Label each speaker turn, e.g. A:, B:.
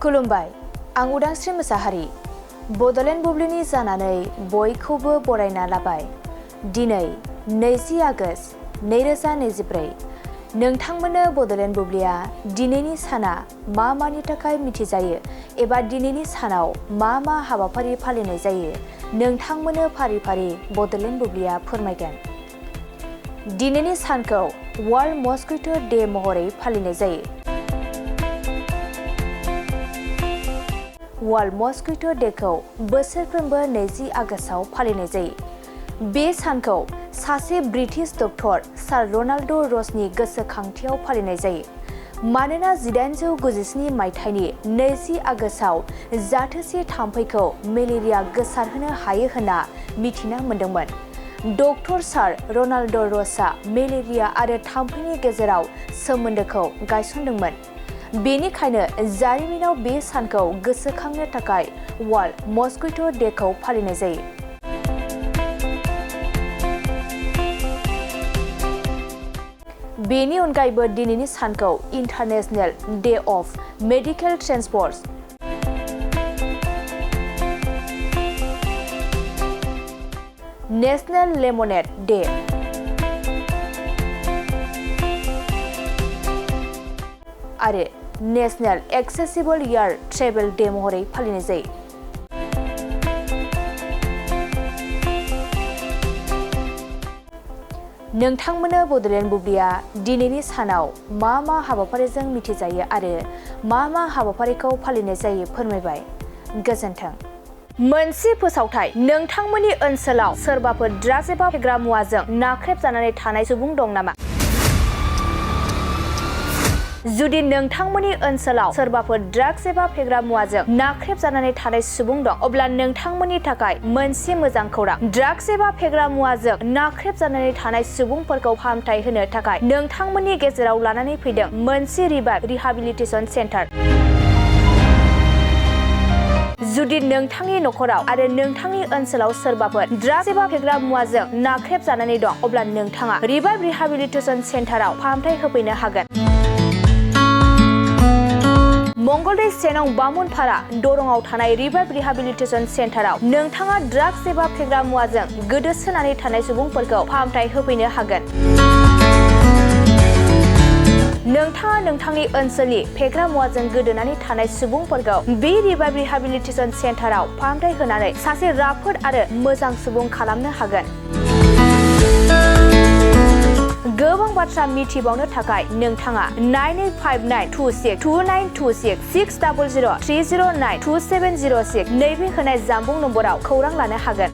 A: खुलुमबाय आं उदांस्रि मोसाहारि बडलेण्ड बुब्लिनि जानानै बयखौबो बरायना लाबाय। दिनै 20 आगस्ट 2024 नोंथांमोननो बडलेण्ड बुब्लिया दिनैनि साना मा मानि थाखाय मिथिजायो एबा दिनैनि सानाव मा हाबाफारि फालिनाय जायो नोंथांमोननो फारि फारि बडलेण्ड बुब्लिया फोरमायगोन। दिनैनि सानखौ वर्ल्ड मस्किटो डे महरै फालिनाय जायो। वर्ल्ड मस्किटो डेखौ बोसोरफ्रोमबो 20 आगस्टआव फालिनाय जायो। बे सानखौ सासे ब्रिटिश डक्टर सार रनाल्ड रसनि गोसोखांथियाव फालिनाय जायो। मानोना 1897 मायथाइनि 20 आगस्टआव जाथोसे थाम्फैखौ मेलेरिया गोसारहोनो हायो होनना मिथिना मोनदोंमोन। डक्टर सार रनाल्ड रसआ मेलेरिया आरो थाम्फैनि गेजेराव सोमोन्दोखौ गायसनदोंमोन। बेनिखायनो जारिमिनाव बे सानखौ गोसोखांनो थाखाय वर्ल्ड मस्किटो डेखौ फालिनाय जायो। बेनि अनगायैबो दिनैनि सानखौ international day of medical transport, national lemonade day आरो national accessible air travel day महरै फालिनाय जायो। नोंथांमोननो बडलेण्ड बुब्लिया दिनैनि सानाव मा हाबाफारिजों मिथिजायो आरो मा हाबाफारिखौ फालिनाय जायो फोरमायबाय। गोजोन्थों। मोनसे फोसावथाय, नोंथांमोननि ओनसोलाव सोरबाफोर ड्राग्स एबा फेग्रा मुवाजों नाख्रेबजानानै थानाय सुबुं दं नामा? जुदि नोंथांमोननि ओनसोलाव सोरबाफोर ड्राग्स एबा फेग्रा मुवाजों नाख्रेबजानानै थानाय सुबुं दं, अब्ला नोंथांमोननि थाखाय मोनसे मोजां खौरां। ड्राग्स एबा फेग्रा मुवाजों नाख्रेबजानानै थानाय सुबुंफोरखौ फाहामथाय होनो थाखाय नोंथांमोननि गेजेराव लानानै फैदों मोनसे रिभाइभ रिहाबिलिटेसन सेन्टार। जुदि नोंथांनि नखराव आरो नोंथांनि ओनसोलाव सोरबाफोर ड्राग्स एबा फेग्रा मुवाजों नाख्रेबजानानै दं, अब्ला नोंथाङा रिभाइभ रिहाबिलिटेसन सेन्टाराव फाहामथाय होफैनो हागोन। मंगलदै 1 नं बामुनपारा दरंआव थानाय रिभाइभ रिहाबिलिटेसन सेन्टाराव नोंथाङा ड्राग्स एबा फेग्रा मुवाजों गोदोसोनानै थानाय सुबुंफोरखौ फाहामथाय होफैनो हागोन। नोंथाङा नोंथांनि ओनसोलनि फेग्रा मुवाजों गोदोनानै थानाय सुबुंफोरखौ बे रिभाइभ रिहाबिलिटेसन सेन्टाराव फाहामथाय होनानै सासे राफोद आरो मोजां सुबुं खालामनो हागोन। गोबां बाथ्रा मिथिबावनो थाखाय नोंथाङा 9859262926 60030927006 नैबे होनाय जानबुं नम्बराव खौरां लानो हागोन।